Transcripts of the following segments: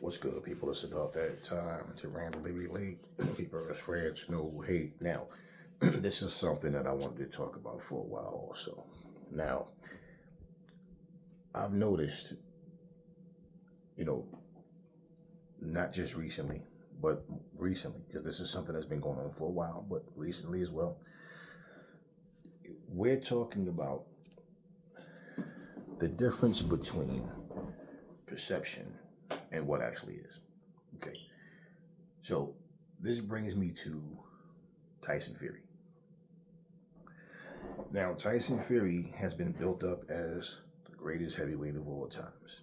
What's good, people? It's about that time to randomly relate. People are friends, no hate. Now, this is something that I wanted to talk about for a while also. Now, I've noticed, you know, not just recently, but recently, because this is something that's been going on for a while, but recently as well, we're talking about the difference between perception and what actually is. Okay. So this brings me to Tyson Fury. Now, Tyson Fury has been built up as the greatest heavyweight of all times.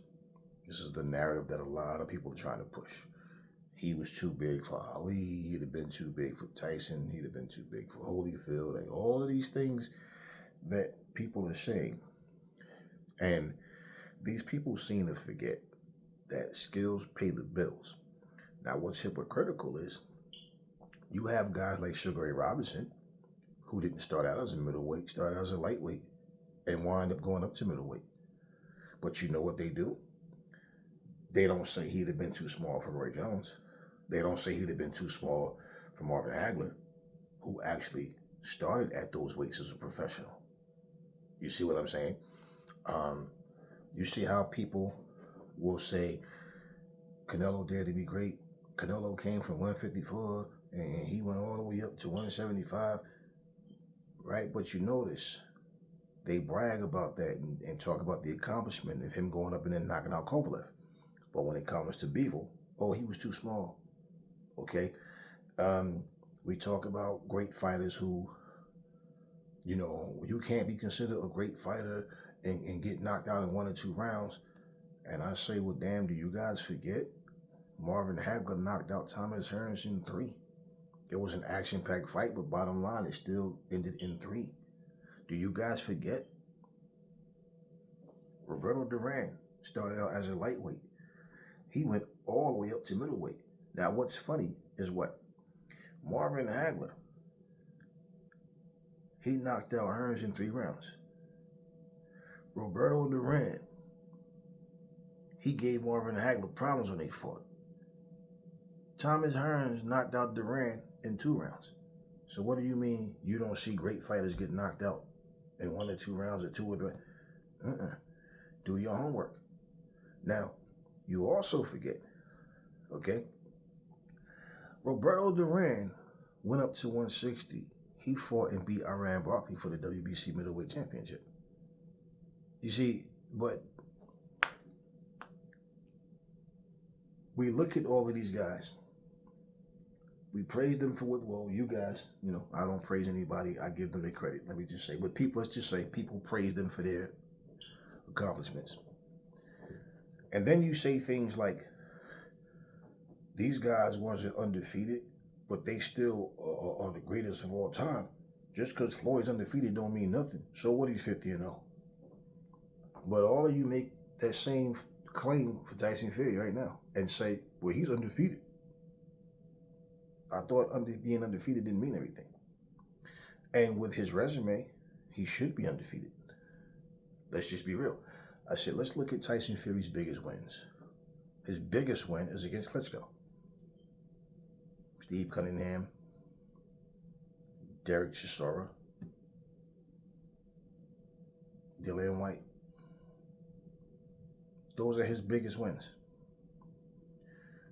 This is the narrative that a lot of people are trying to push. He was too big for Ali. He'd have been too big for Tyson. He'd have been too big for Holyfield. Like all of these things that people are saying. And these people seem to forget that skills pay the bills. Now, what's hypocritical is you have guys like Sugar Ray Robinson, who didn't start out as a middleweight, started out as a lightweight, and wind up going up to middleweight. But you know what they do? They don't say he'd have been too small for Roy Jones. They don't say he'd have been too small for Marvin Hagler, who actually started at those weights as a professional. You see what I'm saying? You see how people will say Canelo dared to be great. Canelo came from 154 and he went all the way up to 175, right? But you notice they brag about that and talk about the accomplishment of him going up and then knocking out Kovalev. But when it comes to Bevel, oh, he was too small. Okay? We talk about great fighters who, you can't be considered a great fighter and get knocked out in 1 or 2 rounds. And I say, well, damn, do you guys forget? Marvin Hagler knocked out Thomas Hearns in 3. It was an action-packed fight, but bottom line, it still ended in 3. Do you guys forget? Roberto Duran started out as a lightweight. He went all the way up to middleweight. Now, what's funny is what? Marvin Hagler, he knocked out Hearns in 3 rounds. Roberto Duran, he gave Marvin Hagler problems when they fought. Thomas Hearns knocked out Duran in 2 rounds. So what do you mean you don't see great fighters get knocked out in 1 or 2 rounds or 2 or 3? Do your homework. Now, you also forget, okay? Roberto Duran went up to 160. He fought and beat Iran Barkley for the WBC middleweight championship. You see, but we look at all of these guys. We praise them for what, well, you guys, I don't praise anybody. I give them the credit. Let me just say, but let's just say people praise them for their accomplishments. And then you say things like, these guys wasn't undefeated, but they still are the greatest of all time. Just because Floyd's undefeated don't mean nothing. So what, he's 50-0. But all of you make that same claim for Tyson Fury right now and say, well, he's undefeated. I thought being undefeated didn't mean everything. And with his resume, he should be undefeated. Let's just be real. I said, let's look at Tyson Fury's biggest wins. His biggest win is against Klitschko. Steve Cunningham, Derek Chisora, Dillian White. Those are his biggest wins.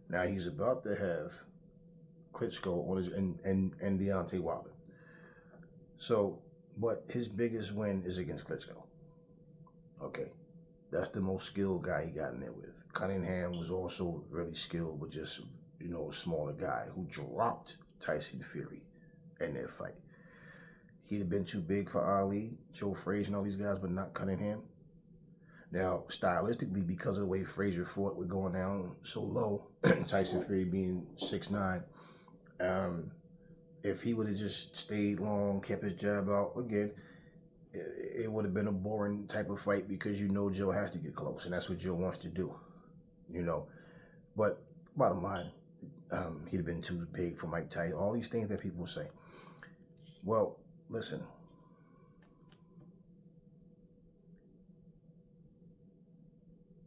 Now he's about to have Klitschko on his and Deontay Wilder. So, but his biggest win is against Klitschko. Okay. That's the most skilled guy he got in there with. Cunningham was also really skilled, but just, a smaller guy who dropped Tyson Fury in their fight. He'd have been too big for Ali, Joe Frazier, and all these guys, but not Cunningham. Now, stylistically, because of the way Frazier fought with going down so low, Tyson Fury being 6'9", if he would have just stayed long, kept his jab out, again, it would have been a boring type of fight because Joe has to get close, and that's what Joe wants to do, But bottom line, he'd have been too big for Mike Tyson. All these things that people say. Well, listen.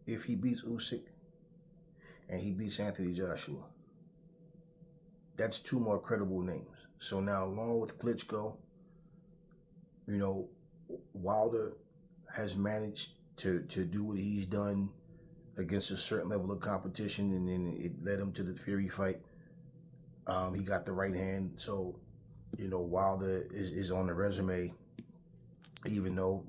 If he beats Usyk, and he beats Anthony Joshua. That's two more credible names. So now, along with Klitschko, Wilder has managed to do what he's done against a certain level of competition, and then it led him to the Fury fight. He got the right hand, so Wilder is on the resume. Even though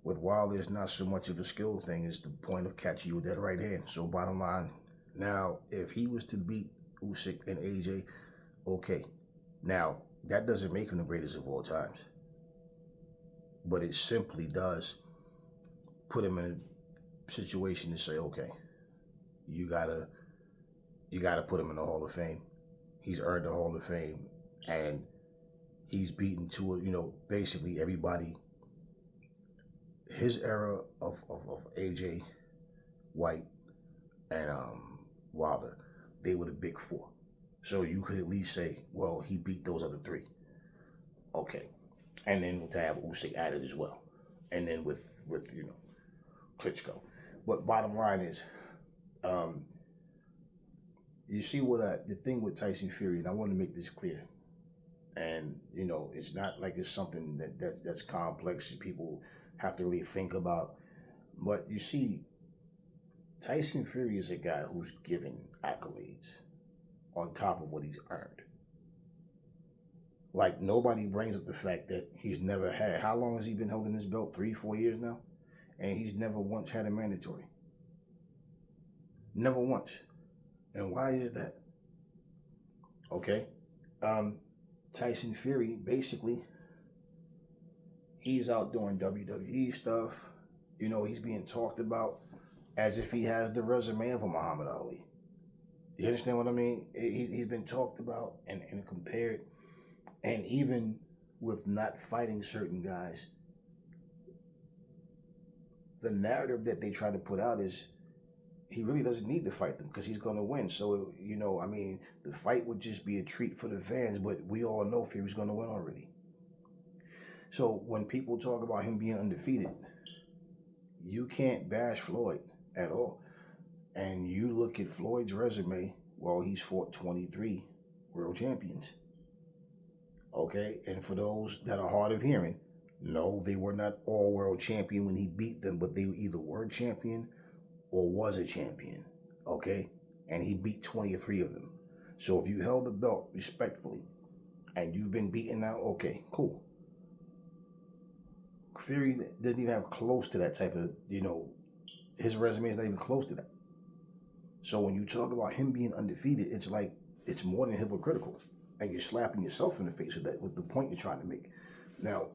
with Wilder, it's not so much of a skill thing; it's the point of catching you with that right hand. So bottom line, now if he was to beat Usyk and AJ, okay, now that doesn't make him the greatest of all times, but it simply does put him in a situation to say, okay, you gotta put him in the Hall of Fame. He's earned the Hall of Fame, and he's beaten basically everybody. His era of AJ, White, and Wilder, they were the big four. So you could at least say, well, he beat those other three. Okay. And then to have Usyk added as well. And then with Klitschko. But bottom line is, you see the thing with Tyson Fury, and I want to make this clear. And, it's not like it's something that's complex that people have to really think about. But you see, Tyson Fury is a guy who's given accolades on top of what he's earned. Like, nobody brings up the fact that he's never had, how long has he been holding this belt? 3-4 years now? And he's never once had a mandatory. Never once. And why is that? Okay. Tyson Fury, basically, he's out doing WWE stuff. He's being talked about as if he has the resume of a Muhammad Ali. You understand what I mean? He's been talked about and compared. And even with not fighting certain guys, the narrative that they try to put out is he really doesn't need to fight them because he's going to win. So, the fight would just be a treat for the fans, but we all know Fury's going to win already. So when people talk about him being undefeated, you can't bash Floyd at all. And you look at Floyd's resume, well, he's fought 23 world champions. Okay, and for those that are hard of hearing, no, they were not all world champion when he beat them, but they were either world champion or was a champion, okay? And he beat 23 of them. So if you held the belt respectfully and you've been beaten now, okay, cool. Fury doesn't even have close to that type of, his resume is not even close to that. So when you talk about him being undefeated, it's like, it's more than hypocritical. And you're slapping yourself in the face with that, with the point you're trying to make. Now,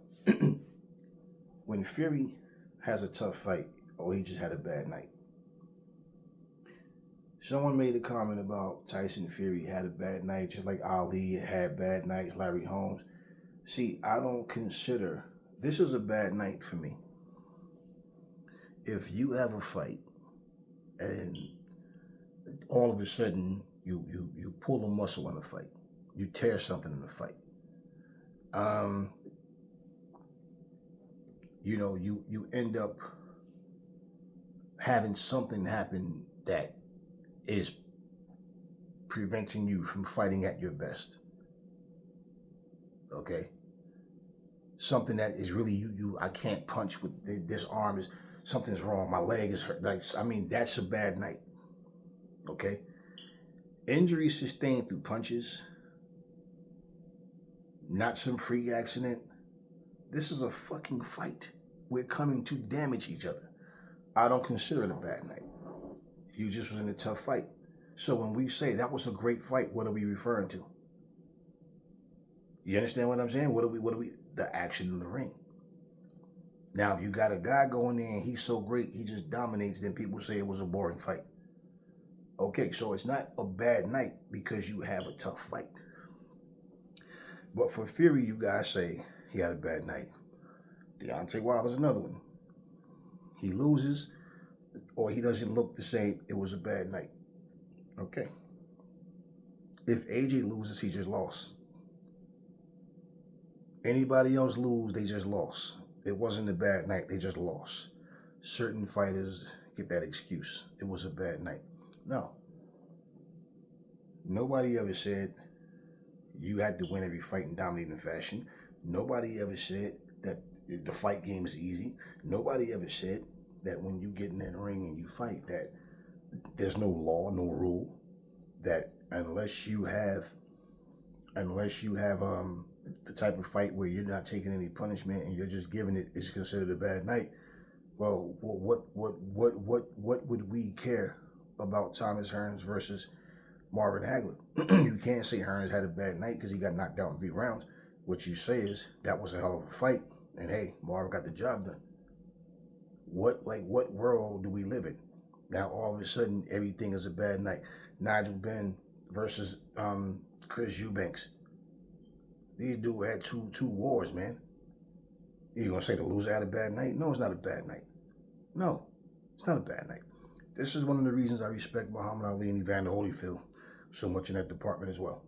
when Fury has a tough fight, he just had a bad night. Someone made a comment about Tyson Fury had a bad night, just like Ali had bad nights, Larry Holmes. See, I don't consider, this is a bad night for me. If you have a fight and all of a sudden you pull a muscle in a fight, you tear something in the fight. You end up having something happen that is preventing you from fighting at your best. Okay? Something that is really I can't punch with this arm, something's wrong, my leg is hurt. That's a bad night. Okay? Injuries sustained through punches, not some freak accident. This is a fucking fight. We're coming to damage each other. I don't consider it a bad night. You just was in a tough fight. So when we say that was a great fight, what are we referring to? You understand what I'm saying? What are we? The action in the ring. Now, if you got a guy going there and he's so great, he just dominates, then people say it was a boring fight. Okay, so it's not a bad night because you have a tough fight. But for Fury, you guys say he had a bad night. Deontay Wilder's another one. He loses or he doesn't look the same. It was a bad night. Okay. If AJ loses, he just lost. Anybody else lose, they just lost. It wasn't a bad night. They just lost. Certain fighters get that excuse. It was a bad night. No. Nobody ever said you had to win every fight in dominating fashion. Nobody ever said that the fight game is easy. Nobody ever said that when you get in that ring and you fight that there's no law, no rule, that unless you have the type of fight where you're not taking any punishment and you're just giving it is considered a bad night. Well, what would we care about Thomas Hearns versus Marvin Hagler? You can't say Hearns had a bad night because he got knocked out in 3 rounds. What you say is that was a hell of a fight, and hey, Marvin got the job done. What world do we live in? Now all of a sudden everything is a bad night. Nigel Benn versus Chris Eubanks. These dudes had two wars, man. You gonna say the loser had a bad night? No, it's not a bad night. No, it's not a bad night. This is one of the reasons I respect Muhammad Ali and Evander Holyfield so much in that department as well.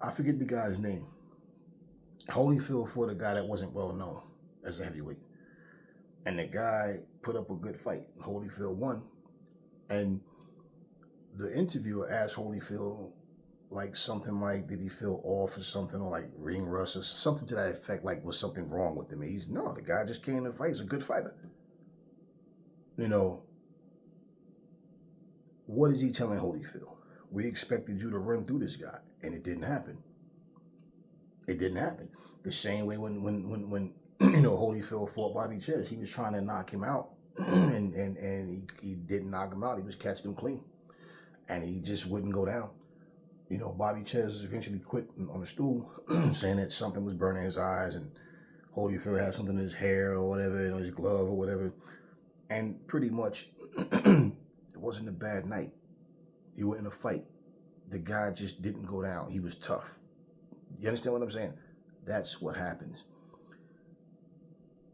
I forget the guy's name. Holyfield fought a guy that wasn't well known as a heavyweight. And the guy put up a good fight. Holyfield won. And the interviewer asked Holyfield like something like, did he feel off or something, or like ring rust or something to that effect, like was something wrong with him? No, the guy just came to fight. He's a good fighter. You know, what is he telling Holyfield? We expected you to run through this guy, and it didn't happen. It didn't happen. The same way when Holyfield fought Bobby Ches, he was trying to knock him out, and he didn't knock him out. He was catching him clean, and he just wouldn't go down. Bobby Ches eventually quit on the stool, saying that something was burning his eyes, and Holyfield had something in his hair or whatever, his glove or whatever. And pretty much, it wasn't a bad night. You were in a fight. The guy just didn't go down. He was tough. You understand what I'm saying? That's what happens.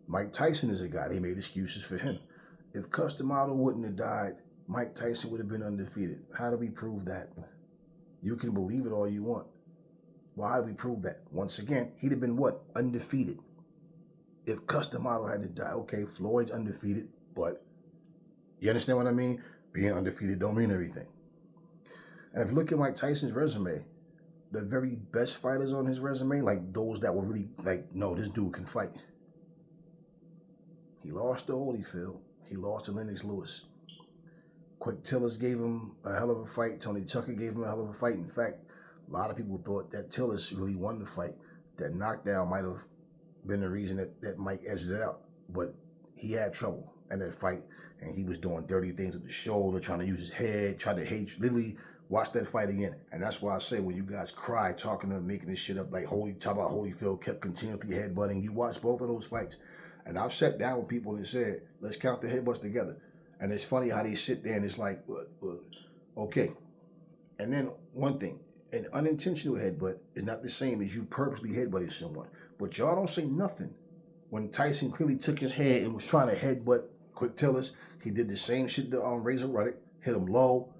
Mike Tyson is a guy. They made excuses for him. If Cus D'Amato wouldn't have died, Mike Tyson would have been undefeated. How do we prove that? You can believe it all you want. Well, how do we prove that? Once again, he'd have been what? Undefeated. If Cus D'Amato had to die, okay, Floyd's undefeated, but you understand what I mean? Being undefeated don't mean everything. And if you look at Mike Tyson's resume, the very best fighters on his resume, like those that were really like, no, this dude can fight. He lost to Holyfield. He lost to Lennox Lewis. Quick Tillis gave him a hell of a fight. Tony Tucker gave him a hell of a fight. In fact, a lot of people thought that Tillis really won the fight. That knockdown might have been the reason that Mike edged it out. But he had trouble in that fight, and he was doing dirty things with the shoulder, trying to use his head, trying to hate. Literally, watch that fight again. And that's why I say when you guys cry, talking and making this shit up, like talk about Holyfield kept continually headbutting. You watch both of those fights. And I've sat down with people that said, let's count the headbutts together. And it's funny how they sit there and it's like, okay. And then one thing, an unintentional headbutt is not the same as you purposely headbutting someone. But y'all don't say nothing. When Tyson clearly took his head and was trying to headbutt Quick Tillis, he did the same shit to Razor Ruddock, hit him low,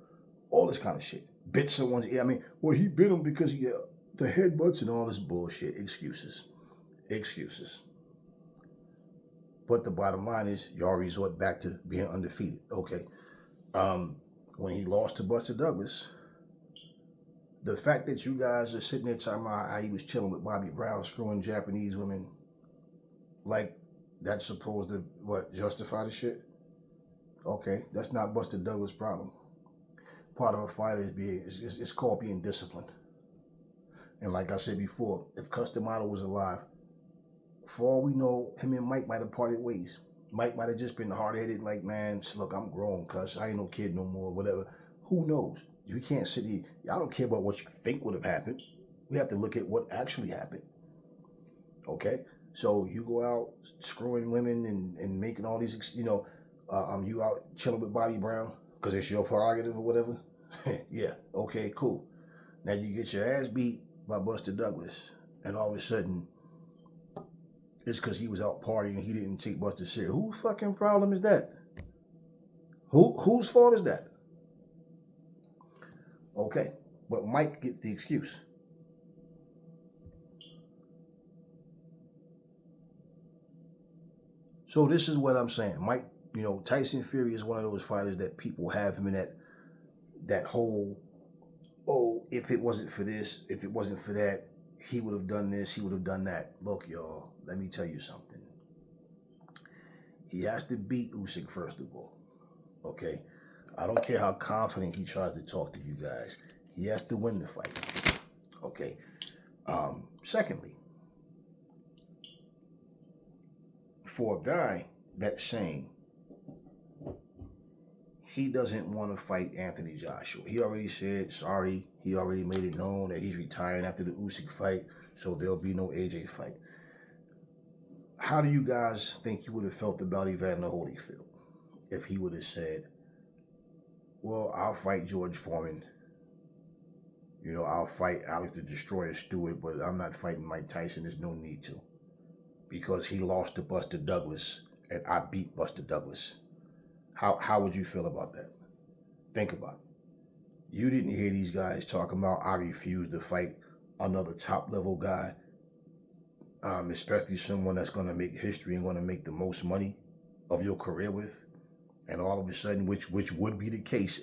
all this kind of shit. Bit someone's ear. Well, he bit him because he the headbutts and all this bullshit. Excuses. But the bottom line is, y'all resort back to being undefeated. Okay. When he lost to Buster Douglas, the fact that you guys are sitting there talking about how he was chilling with Bobby Brown, screwing Japanese women, like that's supposed to, justify the shit? Okay, that's not Buster Douglas' problem. Part of a fighter is it's called being disciplined. And like I said before, if Cus D'Amato was alive, for all we know, him and Mike might have parted ways. Mike might have just been hard-headed, like, man, look, I'm grown, cuz I ain't no kid no more, whatever. Who knows? You can't sit here. I don't care about what you think would have happened. We have to look at what actually happened. Okay? So you go out screwing women and making all these, you out chilling with Bobby Brown because it's your prerogative or whatever. Yeah, okay, cool. Now you get your ass beat by Buster Douglas, and all of a sudden, it's because he was out partying and he didn't take Buster serious. Whose fucking problem is that? Whose fault is that? Okay, but Mike gets the excuse. So this is what I'm saying. Mike You know, Tyson Fury is one of those fighters that people have him in that whole, oh, if it wasn't for this, if it wasn't for that, he would have done this, he would have done that. Look, y'all, let me tell you something. He has to beat Usyk first of all, okay? I don't care how confident he tries to talk to you guys. He has to win the fight, okay? Secondly, for a guy that's saying he doesn't want to fight Anthony Joshua, he already said sorry. He already made it known that he's retiring after the Usyk fight, so there'll be no AJ fight. How do you guys think you would have felt about Evander Holyfield if he would have said, well, I'll fight George Foreman. You know, I'll fight Alex the Destroyer Stewart, but I'm not fighting Mike Tyson. There's no need to. Because he lost to Buster Douglas, and I beat Buster Douglas. How would you feel about that? Think about it. You didn't hear these guys talking about, I refuse to fight another top-level guy, especially someone that's going to make history and going to make the most money of your career with. And all of a sudden, which would be the case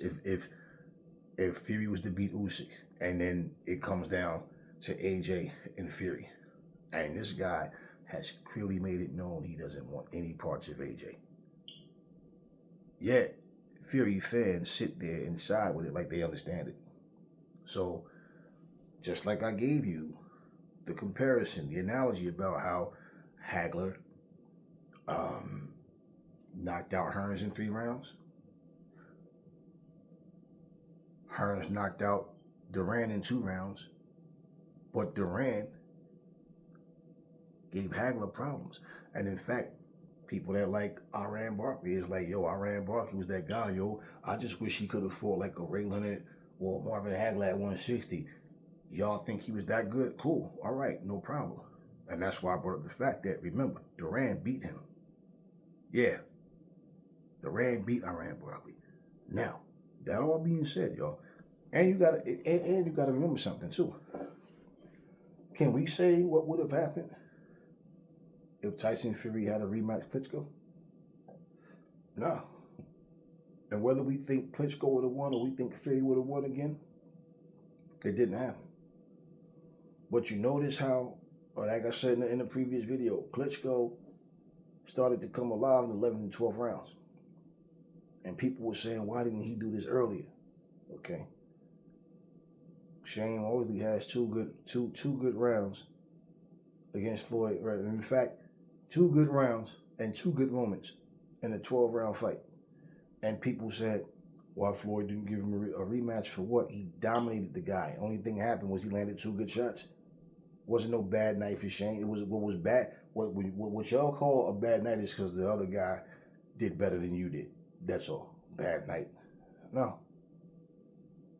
if Fury was to beat Usyk, and then it comes down to AJ and Fury. And this guy has clearly made it known he doesn't want any parts of AJ. Yet, Fury fans sit there and side with it like they understand it. So, just like I gave you the comparison, the analogy about how Hagler knocked out Hearns in 3 rounds. Hearns knocked out Duran in 2 rounds, but Duran gave Hagler problems. And in fact, people that like Iran Barkley is like, yo, Iran Barkley was that guy, yo. I just wish he could have fought like a Ray Leonard or Marvin Hagler at 160. Y'all think he was that good? Cool. All right, no problem. And that's why I brought up the fact that, remember, Duran beat him. Yeah. Duran beat Iran Barkley. Now, that all being said, y'all, and you gotta remember something too. Can we say what would have happened if Tyson Fury had a rematch Klitschko? No. And whether we think Klitschko would have won or we think Fury would have won again, it didn't happen. But you notice how, or like I said in the previous video, Klitschko started to come alive in the 11th and 12th rounds. And people were saying, why didn't he do this earlier? Okay. Shane Mosley has two good rounds against Floyd. Right? In fact, 2 good rounds and 2 good moments in a 12-round fight. And people said, why Floyd didn't give him a rematch for what? He dominated the guy. Only thing happened was he landed 2 good shots. Wasn't no bad night for Shane. It was what was bad. What y'all call a bad night is because the other guy did better than you did. That's all. Bad night. No.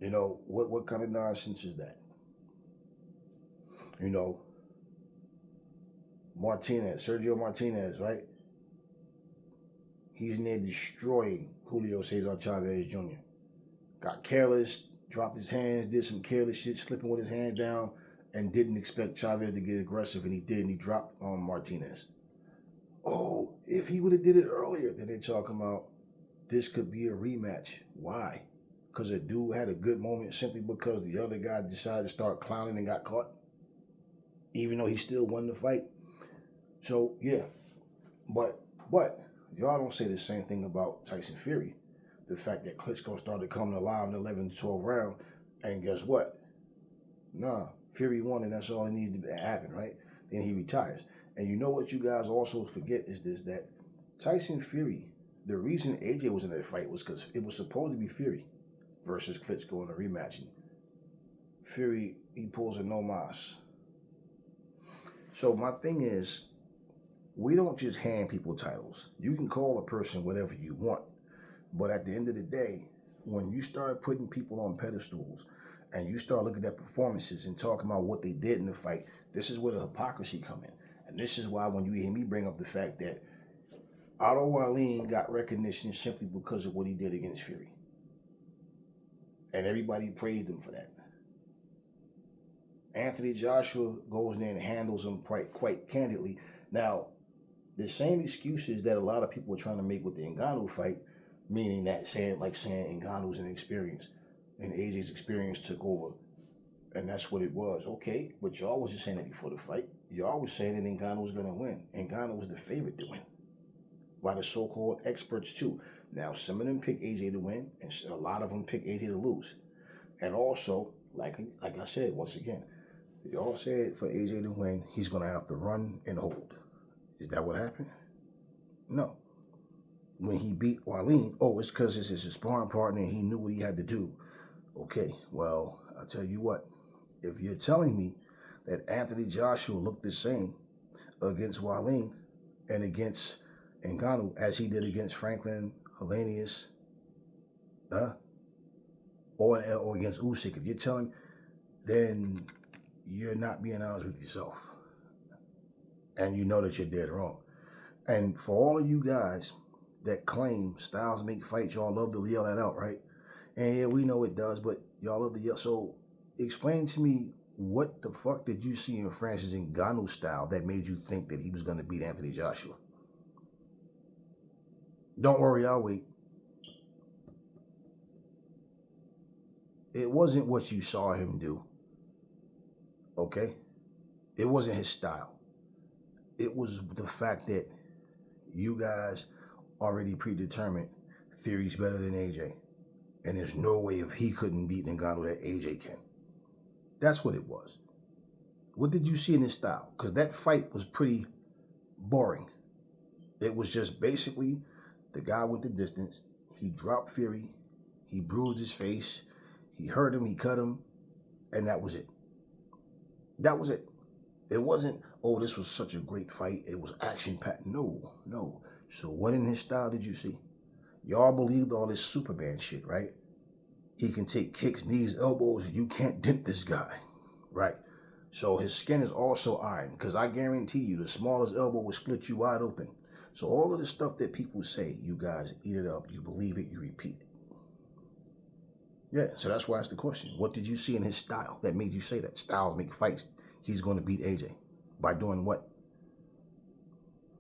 You know, what kind of nonsense is that? You know, Sergio Martinez, right? He's near destroying Julio Cesar Chavez Jr. Got careless, dropped his hands, did some careless shit, slipping with his hands down, and didn't expect Chavez to get aggressive, and he did, and he dropped Martinez. Oh, if he would have did it earlier, then they're talking about this could be a rematch. Why? Because a dude had a good moment simply because the other guy decided to start clowning and got caught, even though he still won the fight. So, yeah. But y'all don't say the same thing about Tyson Fury. The fact that Klitschko started coming alive in the 11th to 12th round, and guess what? Nah, Fury won, and that's all that needs to happen, right? Then he retires. And you know what you guys also forget is this, that Tyson Fury, the reason AJ was in that fight was because it was supposed to be Fury versus Klitschko in a rematch. And Fury, he pulls a no mas. So my thing is, we don't just hand people titles. You can call a person whatever you want. But at the end of the day, when you start putting people on pedestals and you start looking at performances and talking about what they did in the fight, this is where the hypocrisy come in. And this is why when you hear me bring up the fact that Otto Wallin got recognition simply because of what he did against Fury. And everybody praised him for that. Anthony Joshua goes there and handles him quite candidly. Now, The same excuses that a lot of people are trying to make with the Ngannou fight, meaning that saying Ngannou's inexperienced and AJ's experience took over, and that's what it was. Okay, but y'all was just saying that before the fight. Y'all was saying that Ngannou was gonna win. Ngannou was the favorite to win by the so-called experts too. Now some of them pick AJ to win, and a lot of them pick AJ to lose. And also, like I said once again, y'all said for AJ to win, he's gonna have to run and hold. Is that what happened? No. When he beat Wallin, oh, it's because it's his sparring partner and he knew what he had to do. Okay, well, I'll tell you what. If you're telling me that Anthony Joshua looked the same against Wallin and against Ngannou as he did against Franklin, Hellenius, or against Usyk, if you're telling me, then you're not being honest with yourself. And you know that you're dead wrong. And for all of you guys that claim styles make fights, y'all love to yell that out, right? And yeah, we know it does, but y'all love to yell. So explain to me, what the fuck did you see in Francis Ngannou's style that made you think that he was going to beat Anthony Joshua? Don't worry, I'll wait. It wasn't what you saw him do, okay? It wasn't his style. It was the fact that you guys already predetermined Fury's better than AJ. And there's no way if he couldn't beat Ngannou that AJ can. That's what it was. What did you see in his style? Because that fight was pretty boring. It was just basically the guy went the distance. He dropped Fury. He bruised his face. He hurt him. He cut him. And that was it. That was it. It wasn't, oh, this was such a great fight. It was action-packed. No, no. So what in his style did you see? Y'all believed all this Superman shit, right? He can take kicks, knees, elbows. You can't dent this guy, right? So his skin is also iron, because I guarantee you the smallest elbow will split you wide open. So all of the stuff that people say, you guys eat it up. You believe it. You repeat it. Yeah, so that's why I asked the question. What did you see in his style that made you say that? Styles make fights. He's going to beat AJ. By doing what?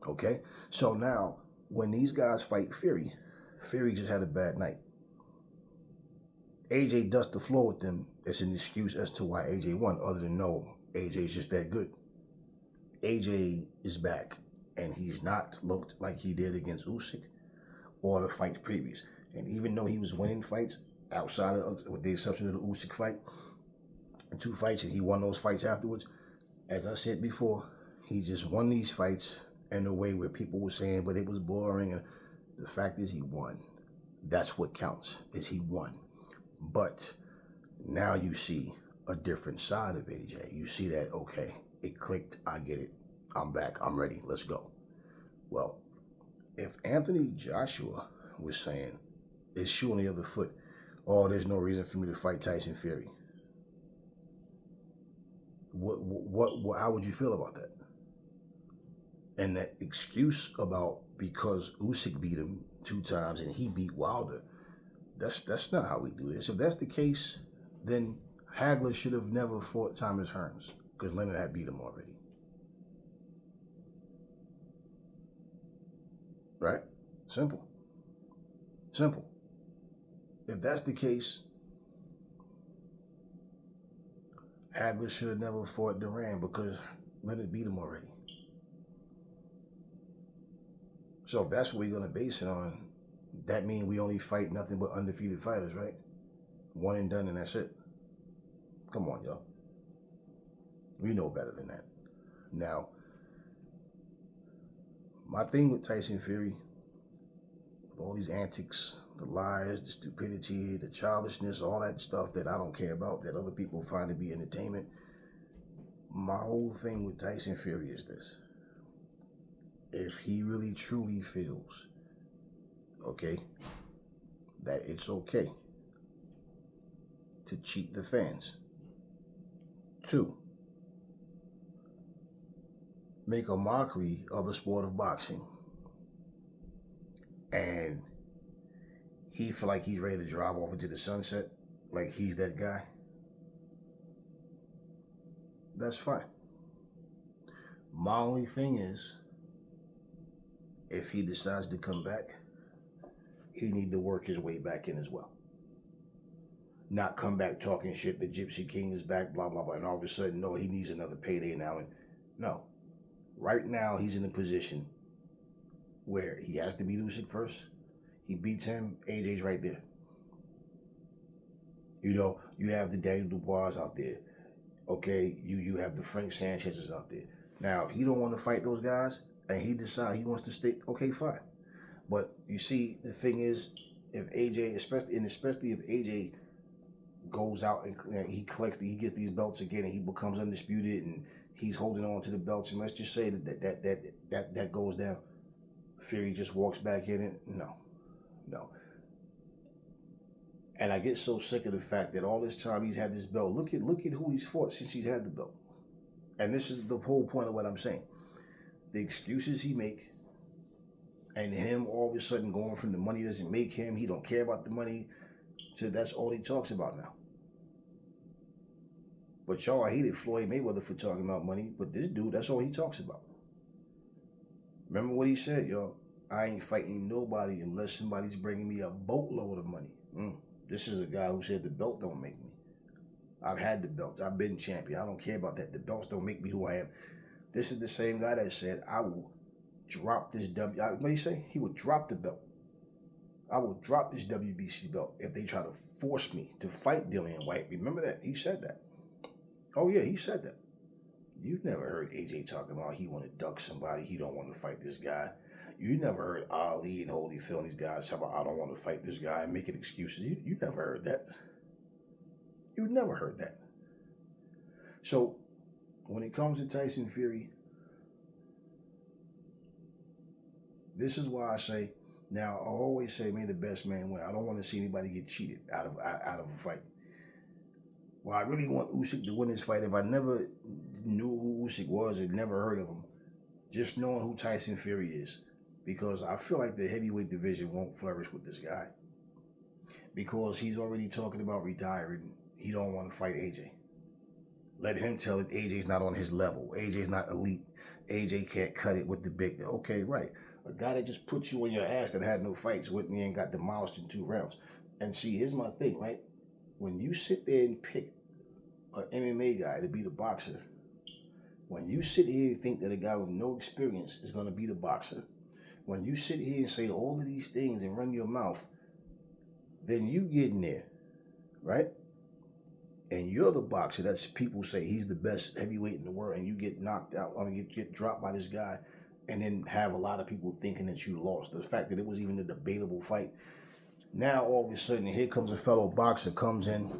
Okay? So now, when these guys fight Fury, Fury just had a bad night. AJ dusted the floor with them. It's an excuse as to why AJ won, other than no, AJ's just that good. AJ is back, and he's not looked like he did against Usyk or the fights previous. And even though he was winning fights outside of, with the exception of the Usyk fight, and 2 fights, and he won those fights afterwards, as I said before, he just won these fights in a way where people were saying, but it was boring. And the fact is he won. That's what counts, is he won. But now you see a different side of AJ. You see that, okay, it clicked, I get it. I'm back, I'm ready, let's go. Well, if Anthony Joshua was saying, it's shoe on the other foot, oh, there's no reason for me to fight Tyson Fury, how would you feel about that? And that excuse about because Usyk beat him 2 times and he beat Wilder, that's not how we do this. If that's the case, then Hagler should have never fought Thomas Hearns, because Leonard had beat him already. Right? Simple. Simple. If that's the case, Hagler should have never fought Duran, because Leonard beat him already. So if that's what we're going to base it on, that means we only fight nothing but undefeated fighters, right? One and done, and that's it. Come on, y'all. We know better than that. Now, my thing with Tyson Fury, with all these antics, the lies, the stupidity, the childishness, all that stuff that I don't care about, that other people find to be entertainment, my whole thing with Tyson Fury is this. If he really truly feels, okay, that it's okay to cheat the fans, 2, make a mockery of the sport of boxing, and he feel like he's ready to drive off into the sunset, like he's that guy, that's fine. My only thing is, if he decides to come back, he need to work his way back in as well. Not come back talking shit, the Gypsy King is back, blah, blah, blah, and all of a sudden, no, he needs another payday now. And no. Right now, he's in a position where he has to beat Usyk first. He beats him, AJ's right there. You know, you have the Daniel Dubois out there. Okay, you have the Frank Sanchez's out there. Now, if he don't want to fight those guys and he decides he wants to stay, okay, fine. But you see, the thing is, if AJ, especially if AJ goes out and he gets these belts again, and he becomes undisputed, and he's holding on to the belts, and let's just say that goes down, Fury just walks back in it. No. And I get so sick of the fact that all this time he's had this belt. Look at who he's fought since he's had the belt. And this is the whole point of what I'm saying. The excuses he make, and him all of a sudden going from the money doesn't make him, he don't care about the money, to that's all he talks about now. But y'all, I hated Floyd Mayweather for talking about money, but this dude, that's all he talks about. Remember what he said, y'all? I ain't fighting nobody unless somebody's bringing me a boatload of money. This is a guy who said the belt don't make me. I've had the belts. I've been champion. I don't care about that. The belts don't make me who I am. This is the same guy that said, I will drop this what do you say? He would drop the belt. I will drop this WBC belt if they try to force me to fight Dillian White. Remember that? He said that. Oh, yeah, he said that. You've never heard AJ talking about he want to duck somebody. He don't want to fight this guy. You never heard Ali and Holyfield and these guys talk about, I don't want to fight this guy and making excuses. You never heard that. You never heard that. So when it comes to Tyson Fury, this is why I say, now I always say, may the best man win. I don't want to see anybody get cheated out of a fight. Well, I really want Usyk to win this fight. If I never knew who Usyk was and never heard of him, just knowing who Tyson Fury is, because I feel like the heavyweight division won't flourish with this guy, because he's already talking about retiring. He don't want to fight AJ. Let him tell it. AJ's not on his level. AJ's not elite. AJ can't cut it with the big. Okay, right. A guy that just put you on your ass that had no fights with me and got demolished in 2 rounds. And see, here's my thing, right? When you sit there and pick an MMA guy to beat a boxer, when you sit here and think that a guy with no experience is going to beat a boxer, when you sit here and say all of these things and run your mouth, then you get in there, right? And you're the boxer that's people say he's the best heavyweight in the world, and you get knocked out, get dropped by this guy, and then have a lot of people thinking that you lost. The fact that it was even a debatable fight. Now all of a sudden, here comes a fellow boxer, comes in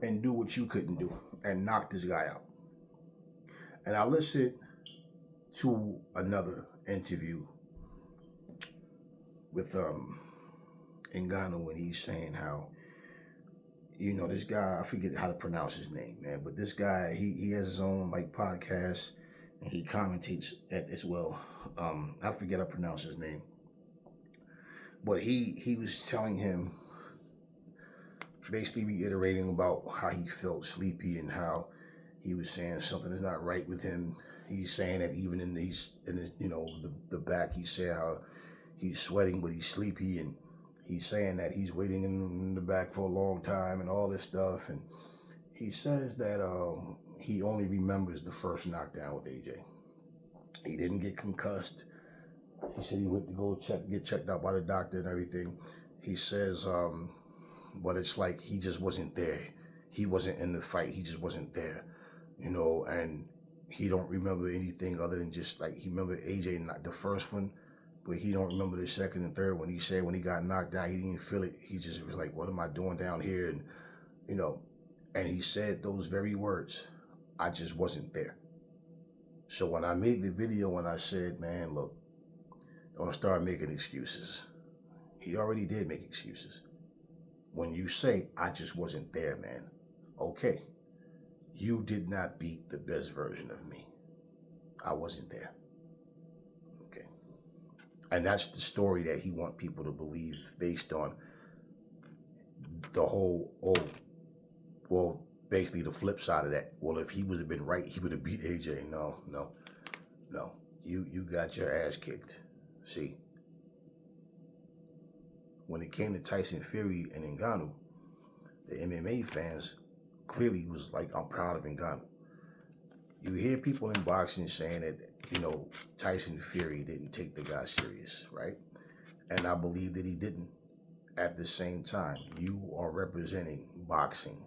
and do what you couldn't do and knock this guy out. And I listened to another interview with Ngannou when he's saying how, you know, this guy, I forget how to pronounce his name, man, but this guy, he has his own like podcast, and he commentates at as well. I forget how to pronounce his name. But he was telling him, basically reiterating about how he felt sleepy and how he was saying something is not right with him. He's saying that even in his you know, the back, he's saying how he's sweating but he's sleepy, and he's saying that he's waiting in the back for a long time and all this stuff. And he says that he only remembers the first knockdown with AJ. He didn't get concussed. He said he went to go get checked out by the doctor and everything. He says, but it's like he just wasn't there. He wasn't in the fight. He just wasn't there, you know, and he don't remember anything other than just like, he remember AJ, not the first one, but he don't remember the second and third one. He said when he got knocked down, he didn't feel it. He just was like, what am I doing down here? And, you know, and he said those very words, I just wasn't there. So when I made the video and I said, man, look, don't start making excuses. He already did make excuses. When you say, I just wasn't there, man, okay, you did not beat the best version of me. I wasn't there. Okay. And that's the story that he wants people to believe based on the whole, well, basically the flip side of that. Well, if he would have been right, he would have beat AJ. No. You got your ass kicked. See, when it came to Tyson Fury and Ngannou, the MMA fans clearly was like, I'm proud of Ngannou. You hear people in boxing saying that, Tyson Fury didn't take the guy serious, right? And I believe that he didn't. At the same time, you are representing boxing.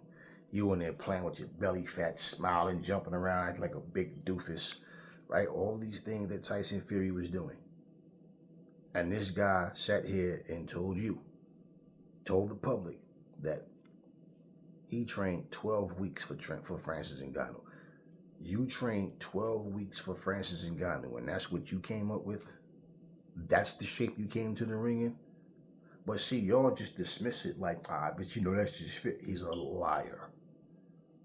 You in there playing with your belly fat, smiling, jumping around, acting like a big doofus, right? All these things that Tyson Fury was doing. And this guy sat here and told the public, that he trained 12 weeks for Francis Ngannou. You trained 12 weeks for Francis Ngannou, and that's what you came up with? That's the shape you came to the ring in? But see, y'all just dismiss it like, but that's just fit. He's a liar.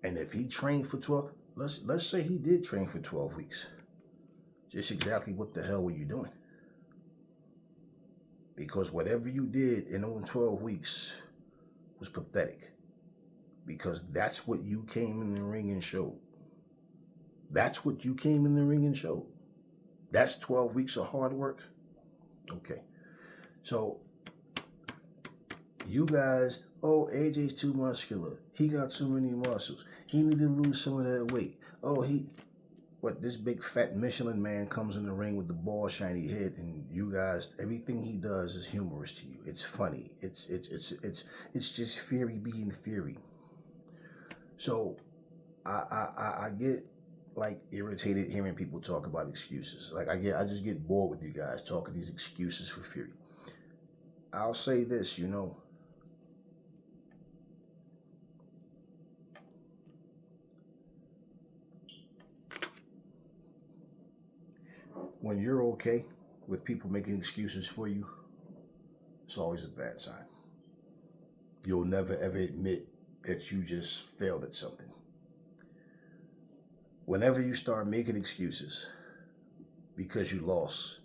And if he trained for 12, let's say he did train for 12 weeks. Just exactly what the hell were you doing? Because whatever you did in those 12 weeks was pathetic. Because that's what you came in the ring and showed. That's what you came in the ring and showed. That's 12 weeks of hard work. Okay. So, you guys, AJ's too muscular. He got too many muscles. He need to lose some of that weight. This big fat Michelin man comes in the ring with the ball shiny head, and you guys, everything he does is humorous to you. It's funny. It's just Fury being Fury. So, I get like irritated hearing people talk about excuses. Like I just get bored with you guys talking these excuses for Fury. I'll say this, when you're okay with people making excuses for you, it's always a bad sign. You'll never ever admit that you just failed at something. Whenever you start making excuses because you lost,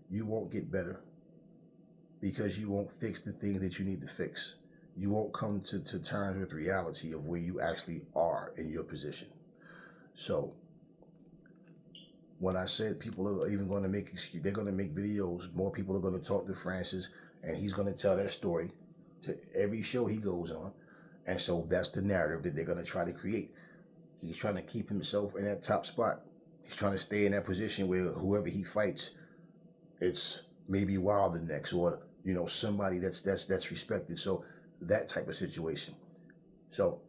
you won't get better, because you won't fix the things that you need to fix. You won't come to terms with reality of where you actually are in your position. So, when I said people are even going to make excuses, they're going to make videos, more people are going to talk to Francis, and he's going to tell their story to every show he goes on. And so that's the narrative that they're going to try to create. He's trying to keep himself in that top spot. He's trying to stay in that position where whoever he fights, it's maybe Wilder next, or somebody that's respected. So that type of situation. So,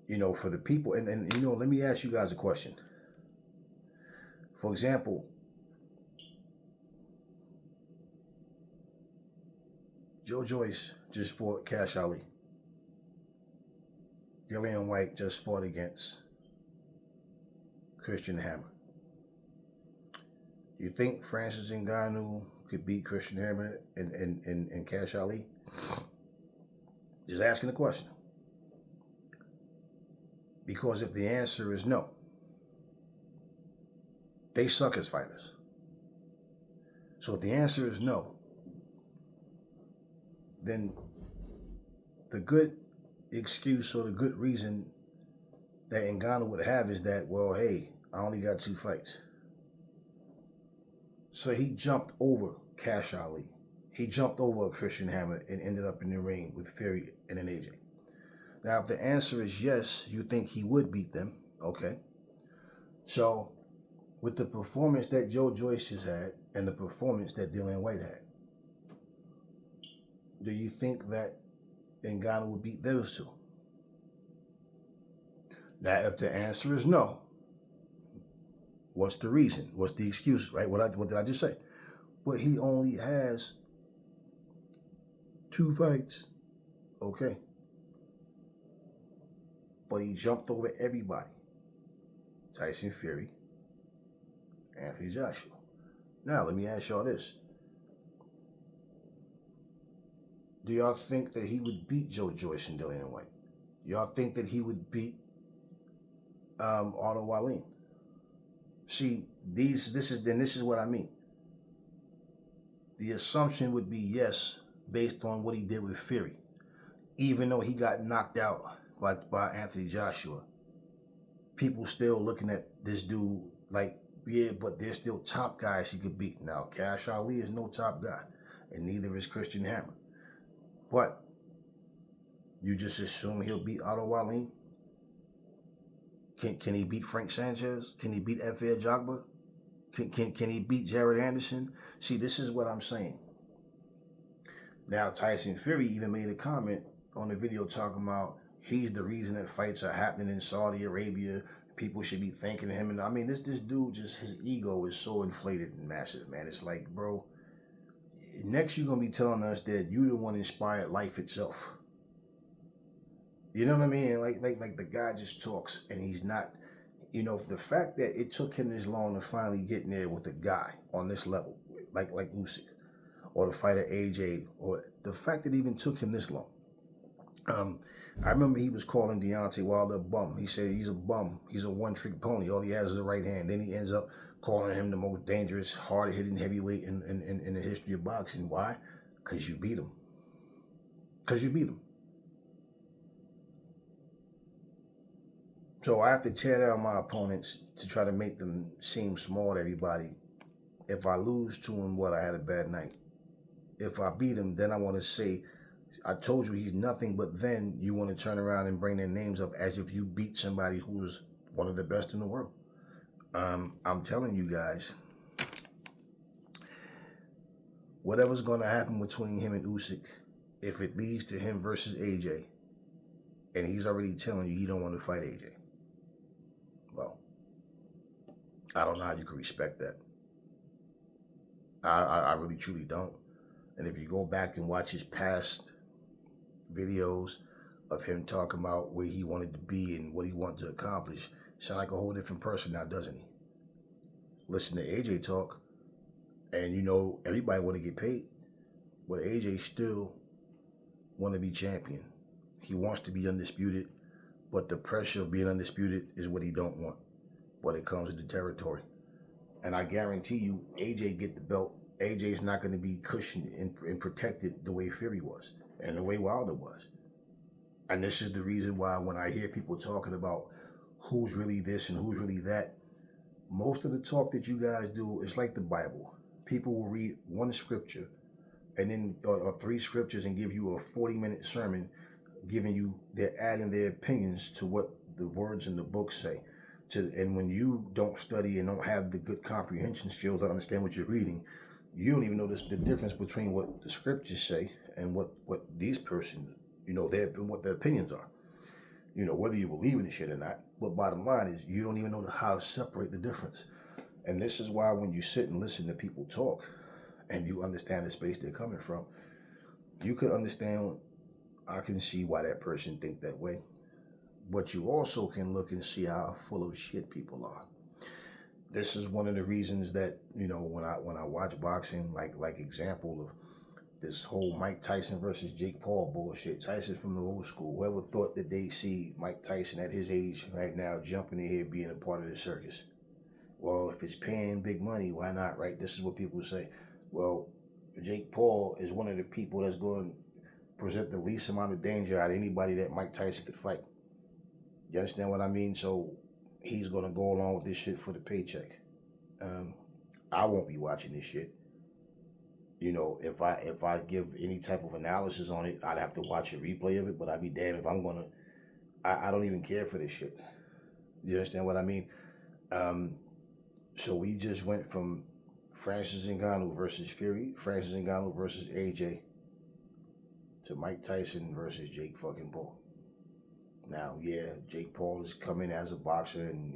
for the people, and let me ask you guys a question. For example, Joe Joyce just fought Cash Ali. Dillian White just fought against Christian Hammer. You think Francis Ngannou could beat Christian Hammer and Cash Ali? Just asking the question. Because if the answer is no, they suck as fighters. So if the answer is no, then the good excuse or the good reason that Ngannou would have is that, well, hey, I only got 2 fights. So he jumped over Cash Ali. He jumped over Christian Hammer and ended up in the ring with Fury and an AJ. Now, if the answer is yes, you think he would beat them, okay. So, with the performance that Joe Joyce has had and the performance that Dillian White had, do you think that Ngannou would beat those two? Now, if the answer is no, what's the reason? What's the excuse, right? What did I just say? But he only has 2 fights, okay. But he jumped over everybody. Tyson Fury, Anthony Joshua. Now, let me ask y'all this. Do y'all think that he would beat Joe Joyce and Dillian White? Y'all think that he would beat Otto Wallin? See, this is what I mean. The assumption would be yes, based on what he did with Fury. Even though he got knocked out by Anthony Joshua, people still looking at this dude like Yeah, but there's still top guys he could beat. Now, Cash Ali is no top guy, and neither is Christian Hammer. But you just assume he'll beat Otto Wallin? Can he beat Frank Sanchez? Can he beat Efe Ajagba? Can he beat Jared Anderson? See, this is what I'm saying. Now, Tyson Fury even made a comment on the video talking about he's the reason that fights are happening in Saudi Arabia. People should be thanking him. And I mean, this dude, just his ego is so inflated and massive, man. It's like, bro, next you're going to be telling us that you the one inspired life itself. You know what I mean? Like the guy just talks and he's not, you know, the fact that it took him this long to finally get in there with a guy on this level, like Usyk, or the fighter AJ, or the fact that it even took him this long. I remember he was calling Deontay Wilder a bum. He said he's a bum. He's a one-trick pony. All he has is a right hand. Then he ends up calling him the most dangerous, hard-hitting heavyweight in the history of boxing. Why? Because you beat him. Because you beat him. So I have to tear down my opponents to try to make them seem small to everybody. If I lose to him, I had a bad night. If I beat him, then I want to say, I told you he's nothing, but then you want to turn around and bring their names up as if you beat somebody who's one of the best in the world. I'm telling you guys, whatever's going to happen between him and Usyk, if it leads to him versus AJ, and he's already telling you he don't want to fight AJ, well, I don't know how you can respect that. I really truly don't. And if you go back and watch his past videos of him talking about where he wanted to be and what he wanted to accomplish, sound like a whole different person now, doesn't he? Listen to AJ talk, and you know everybody want to get paid, but AJ still want to be champion. He wants to be undisputed, but the pressure of being undisputed is what he don't want when it comes to the territory. And I guarantee you, AJ get the belt. AJ is not going to be cushioned and protected the way Fury was and the way Wilder was. And this is the reason why when I hear people talking about who's really this and who's really that, most of the talk that you guys do is like the Bible. People will read one scripture and then or three scriptures and give you a 40-minute sermon, they're adding their opinions to what the words in the book say. And when you don't study and don't have the good comprehension skills to understand what you're reading, you don't even know the difference between what the scriptures say and what these persons, you know, what their opinions are. You know, whether you believe in the shit or not. But bottom line is you don't even know how to separate the difference. And this is why when you sit and listen to people talk and you understand the space they're coming from, you could understand, I can see why that person think that way. But you also can look and see how full of shit people are. This is one of the reasons that, you know, when I watch boxing, like example of this whole Mike Tyson versus Jake Paul bullshit. Tyson from the old school. Whoever thought that they see Mike Tyson at his age right now jumping in here being a part of the circus? Well, if it's paying big money, why not, right? This is what people say. Well, Jake Paul is one of the people that's going to present the least amount of danger out of anybody that Mike Tyson could fight. You understand what I mean? So he's going to go along with this shit for the paycheck. I won't be watching this shit. You know, if I give any type of analysis on it, I'd have to watch a replay of it, but I'd be damned if I'm going to, I don't even care for this shit. You understand what I mean? So we just went from Francis Ngannou versus Fury, Francis Ngannou versus AJ, to Mike Tyson versus Jake fucking Paul. Now, yeah, Jake Paul is coming as a boxer, and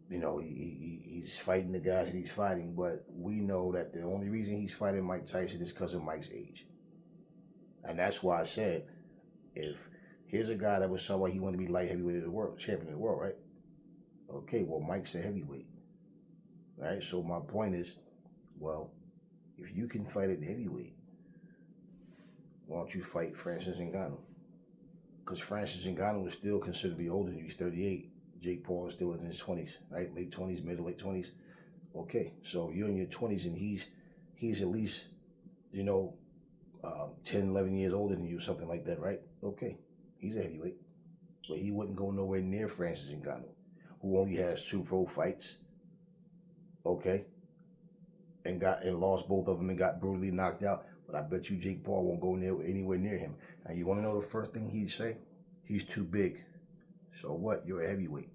he's fighting the guys that he's fighting, but we know that the only reason he's fighting Mike Tyson is because of Mike's age. And that's why I said, if here's a guy that was somewhere he wanted to be light heavyweight of the world, champion of the world, right? Okay, well, Mike's a heavyweight, right? So my point is, well, if you can fight at heavyweight, why don't you fight Francis Ngannou? Because Francis Ngannou is still considered to be older than you. He's 38. Jake Paul is still in his 20s, right? Late 20s, mid to late 20s. Okay, so you're in your 20s and he's at least, 10, 11 years older than you, something like that, right? Okay, he's a heavyweight. But he wouldn't go nowhere near Francis Ngannou, who only has 2 pro fights, okay, and lost both of them and got brutally knocked out. But I bet you Jake Paul won't go anywhere near him. And you want to know the first thing he'd say? He's too big. So what? You're a heavyweight.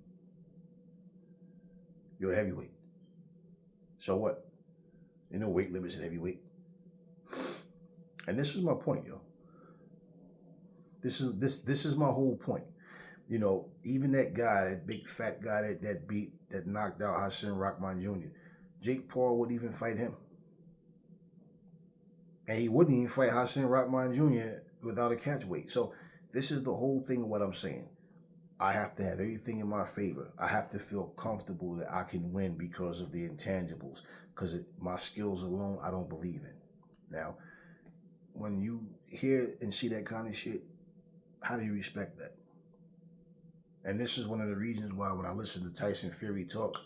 You're a heavyweight. So what? You know weight limits at heavyweight. And this is my point, yo. This is my whole point. You know, even that guy, that big fat guy that knocked out Hassan Rahman Jr., Jake Paul wouldn't even fight him. And he wouldn't even fight Hassan Rahman Jr. without a catch weight. So this is the whole thing of what I'm saying. I have to have everything in my favor. I have to feel comfortable that I can win because of the intangibles. Because my skills alone, I don't believe in. Now, when you hear and see that kind of shit, how do you respect that? And this is one of the reasons why when I listen to Tyson Fury talk,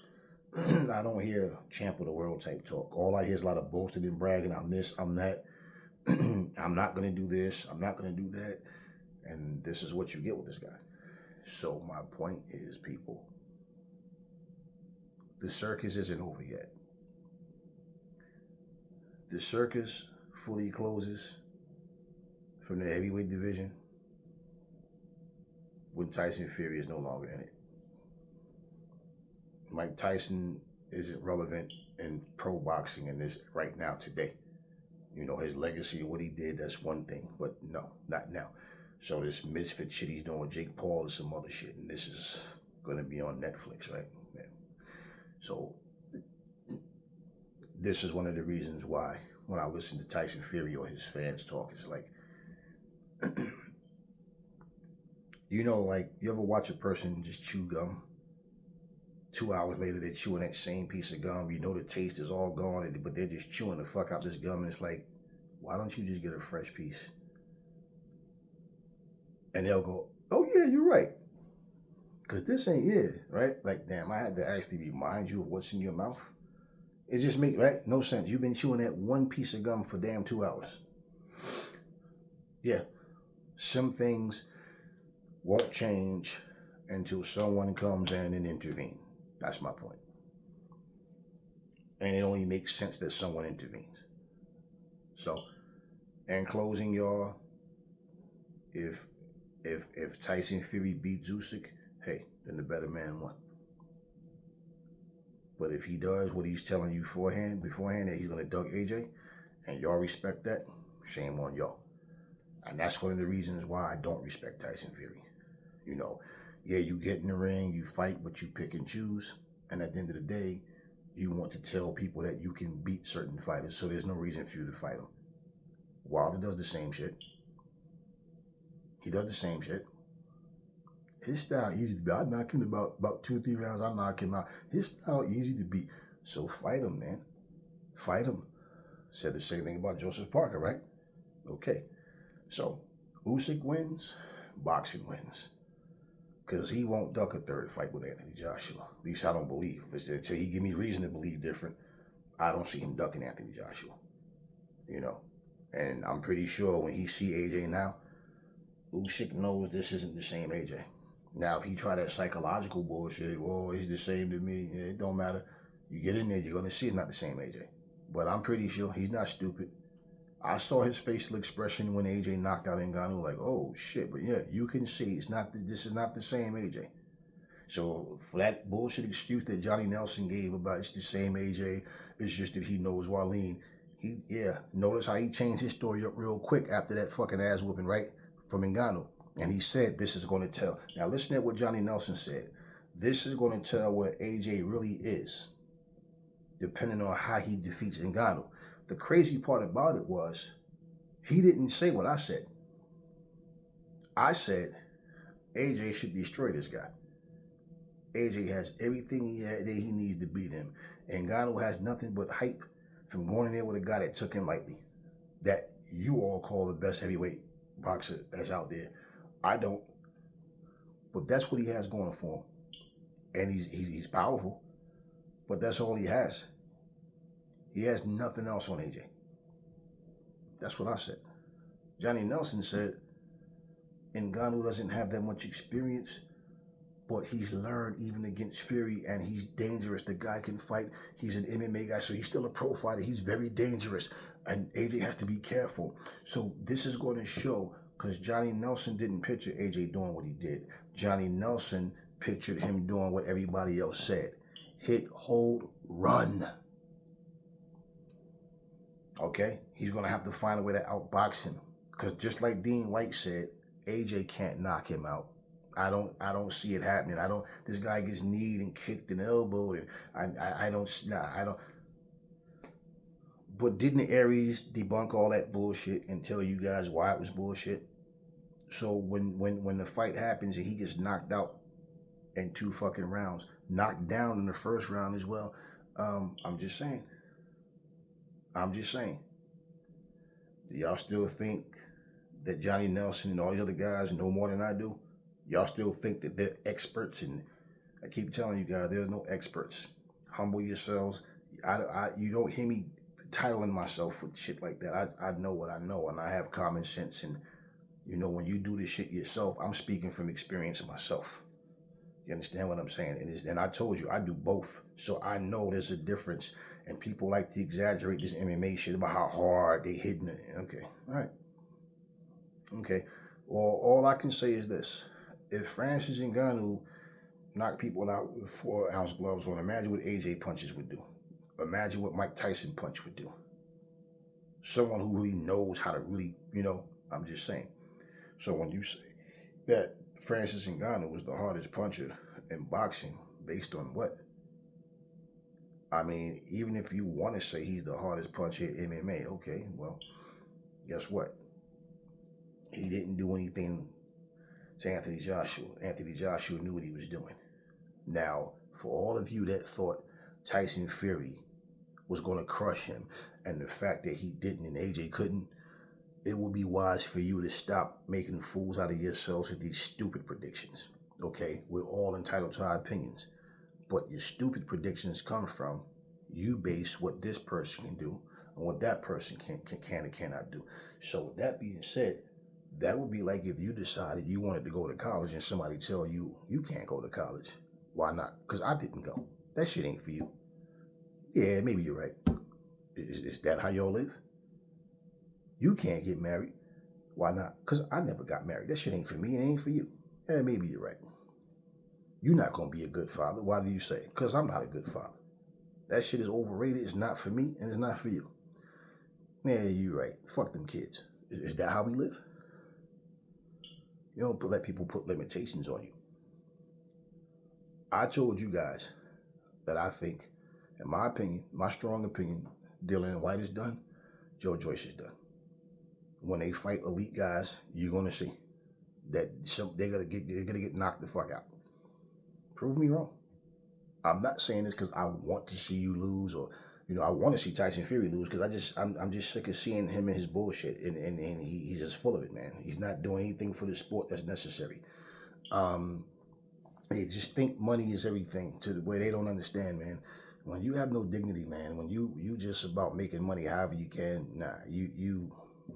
I don't hear champ of the world type talk. All I hear is a lot of boasting and bragging. I'm this, I'm that. I'm not going to do this. I'm not going to do that. And this is what you get with this guy. So my point is, people, the circus isn't over yet. The circus fully closes from the heavyweight division when Tyson Fury is no longer in it. Mike Tyson isn't relevant in pro boxing in this right now today. You know, his legacy, what he did, that's one thing. But no, not now. So this misfit shit he's doing with Jake Paul is some other shit. And this is going to be on Netflix, right? Yeah. So this is one of the reasons why when I listen to Tyson Fury or his fans talk, it's like, you know, like you ever watch a person just chew gum? 2 hours later, they're chewing that same piece of gum. You know the taste is all gone, but they're just chewing the fuck out this gum. And it's like, why don't you just get a fresh piece? And they'll go, oh yeah, you're right. Because this ain't it, right? Like, damn, I had to actually remind you of what's in your mouth. It just makes, right? No sense. You've been chewing that one piece of gum for damn 2 hours. Yeah. Some things won't change until someone comes in and intervenes. That's my point. And it only makes sense that someone intervenes. So, in closing, y'all, if Tyson Fury beats Usyk, hey, then the better man won. But if he does what he's telling you beforehand that he's gonna duck AJ, and y'all respect that, shame on y'all. And that's one of the reasons why I don't respect Tyson Fury. You know, yeah, you get in the ring, you fight, but you pick and choose. And at the end of the day, you want to tell people that you can beat certain fighters, so there's no reason for you to fight them. Wilder does the same shit. He does the same shit. His style easy to beat. I knock him about 2 or 3 rounds. I knock him out. His style easy to beat. So fight him, man. Fight him. Said the same thing about Joseph Parker, right? Okay. So Usyk wins, boxing wins. Because he won't duck a third fight with Anthony Joshua. At least I don't believe. Until he give me reason to believe different, I don't see him ducking Anthony Joshua. You know. And I'm pretty sure when he see AJ now, Usyk knows this isn't the same AJ. Now, if he try that psychological bullshit, oh, he's the same to me, it don't matter. You get in there, you're going to see it's not the same AJ. But I'm pretty sure he's not stupid. I saw his facial expression when AJ knocked out Ngannou, like, oh, shit. But yeah, you can see this is not the same AJ. So for that bullshit excuse that Johnny Nelson gave about it's the same AJ, it's just that he knows Wallin. Notice how he changed his story up real quick after that fucking ass whooping, right? From Ngannou. And he said this is going to tell. Now listen to what Johnny Nelson said. This is going to tell where AJ really is, depending on how he defeats Ngannou. The crazy part about it was, he didn't say what I said. I said, AJ should destroy this guy. AJ has everything that he needs to beat him. And Ngannou has nothing but hype from going in there with a guy that took him lightly. That you all call the best heavyweight boxer that's out there. I don't. But that's what he has going for him. And he's powerful. But that's all he has. He has nothing else on AJ. That's what I said. Johnny Nelson said Ngannou doesn't have that much experience, but he's learned even against Fury, and he's dangerous. The guy can fight. He's an MMA guy, so he's still a pro fighter. He's very dangerous, and AJ has to be careful. So this is going to show, because Johnny Nelson didn't picture AJ doing what he did. Johnny Nelson pictured him doing what everybody else said. Hit, hold, run. Okay? He's going to have to find a way to outbox him. Because just like Dean White said, AJ can't knock him out. I don't see it happening. This guy gets kneed and kicked and elbowed, and I don't. But didn't Aries debunk all that bullshit and tell you guys why it was bullshit? So when the fight happens and he gets knocked out in 2 fucking rounds, knocked down in the first round as well, I'm just saying. Do y'all still think that Johnny Nelson and all these other guys know more than I do? Y'all still think that they're experts? And I keep telling you guys, there's no experts. Humble yourselves. You don't hear me titling myself with shit like that. I know what I know, and I have common sense. And you know, when you do this shit yourself, I'm speaking from experience myself. You understand what I'm saying? And I told you, I do both. So I know there's a difference. And people like to exaggerate this MMA shit about how hard they hitting it. Okay, all right. Okay, well, all I can say is this. If Francis Ngannou knocked people out with 4-ounce gloves on, imagine what AJ punches would do. Imagine what Mike Tyson punch would do. Someone who really knows how to really, I'm just saying. So when you say that Francis Ngannou was the hardest puncher in boxing, based on what? I mean, even if you want to say he's the hardest puncher in MMA, okay, well, guess what? He didn't do anything to Anthony Joshua. Anthony Joshua knew what he was doing. Now, for all of you that thought Tyson Fury was going to crush him, and the fact that he didn't and AJ couldn't, it would be wise for you to stop making fools out of yourselves with these stupid predictions. Okay? We're all entitled to our opinions. But your stupid predictions come from you base what this person can do and what that person can and cannot do. So with that being said, that would be like if you decided you wanted to go to college and somebody tell you you can't go to college. Why not? Because I didn't go. That shit ain't for you. Yeah, maybe you're right. Is that how y'all live? You can't get married. Why not? Because I never got married. That shit ain't for me. It ain't for you. Yeah, maybe you're right. You're not going to be a good father. Why do you say? Because I'm not a good father. That shit is overrated. It's not for me, and it's not for you. Yeah, you're right. Fuck them kids. Is that how we live? You don't let people put limitations on you. I told you guys that I think, in my opinion, my strong opinion, Dillian White is done, Joe Joyce is done. When they fight elite guys, you're going to see that they're gonna get knocked the fuck out. Prove me wrong. I'm not saying this because I want to see you lose, or I want to see Tyson Fury lose, because I'm just sick of seeing him and his bullshit, and he's just full of it, man. He's not doing anything for the sport that's necessary. They just think money is everything, to the way they don't understand, man. When you have no dignity, man, when you just about making money however you can,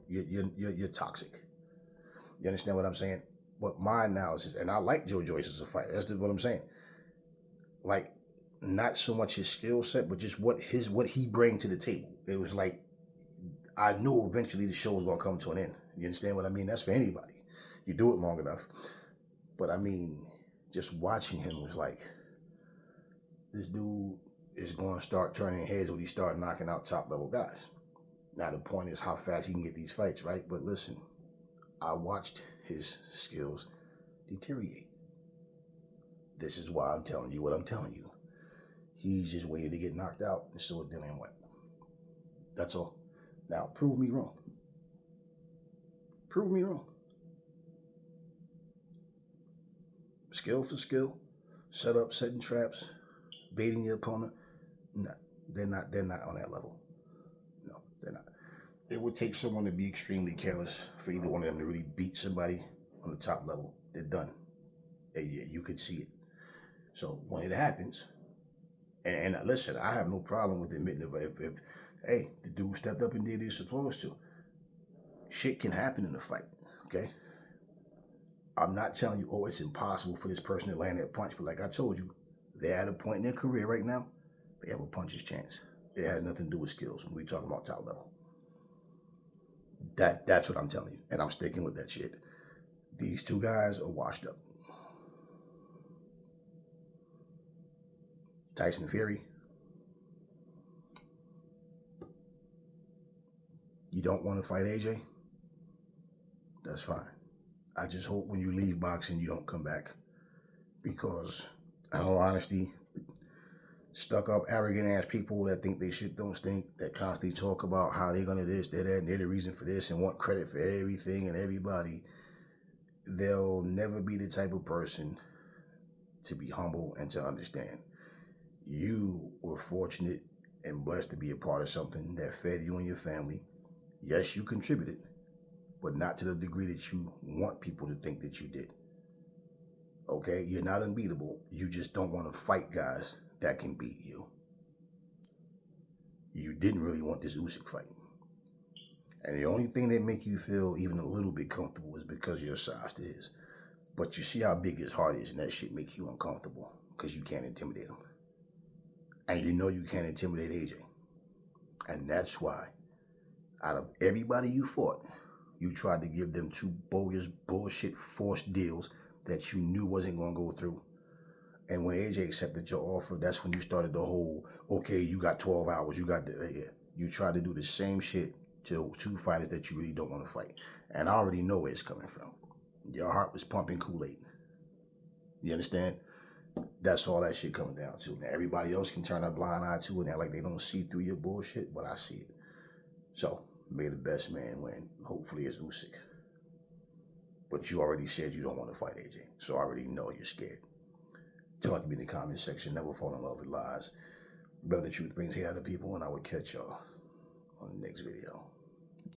you're toxic. You understand what I'm saying? But my analysis, and I like Joe Joyce as a fighter. That's just what I'm saying. Like, not so much his skill set, but just what he brings to the table. It was like, I knew eventually the show was gonna come to an end. You understand what I mean? That's for anybody. You do it long enough. But I mean, just watching him was like, this dude is going to start turning heads when he start knocking out top level guys. Now the point is how fast he can get these fights, right? But listen, I watched his skills deteriorate. This is why I'm telling you what I'm telling you. He's just waiting to get knocked out, and so is Dillian White. That's all. Now, prove me wrong. Prove me wrong. Skill for skill, setting traps, baiting your opponent. No, they're not on that level. No, they're not. It would take someone to be extremely careless for either one of them to really beat somebody on the top level. They're done. You could see it. So when it happens, and listen, I have no problem with admitting if hey, the dude stepped up and did what he's supposed to. Shit can happen in a fight, okay? I'm not telling you, oh, it's impossible for this person to land that punch. But like I told you, they're at a point in their career right now, they have a puncher's chance. It has nothing to do with skills when we talking about top level. That's what I'm telling you. And I'm sticking with that shit. These two guys are washed up. Tyson Fury, you don't want to fight AJ? That's fine. I just hope when you leave boxing, you don't come back. Because, in all honesty, stuck up, arrogant ass people that think they shit don't stink, that constantly talk about how they're gonna this, they're that, and they're the reason for this, and want credit for everything and everybody, they'll never be the type of person to be humble and to understand. You were fortunate and blessed to be a part of something that fed you and your family. Yes, you contributed, but not to the degree that you want people to think that you did. Okay, you're not unbeatable. You just don't want to fight guys that can beat you. You didn't really want this Usyk fight. And the only thing that make you feel even a little bit comfortable is because your size to his. But you see how big his heart is, and that shit makes you uncomfortable because you can't intimidate him. And you know you can't intimidate AJ. And that's why, out of everybody you fought, you tried to give them two bogus, bullshit, forced deals that you knew wasn't going to go through. And when AJ accepted your offer, that's when you started the whole, okay, you got 12 hours, you got the, yeah. You tried to do the same shit to two fighters that you really don't want to fight. And I already know where it's coming from. Your heart was pumping Kool-Aid. You understand? That's all that shit coming down to. Now, everybody else can turn a blind eye to it and act like they don't see through your bullshit, but I see it. So, may the best man win. Hopefully it's Usyk. But you already said you don't want to fight AJ, so I already know you're scared. Talk to me in the comment section. Never fall in love with lies. Brother, truth brings hate out of people, and I will catch y'all on the next video.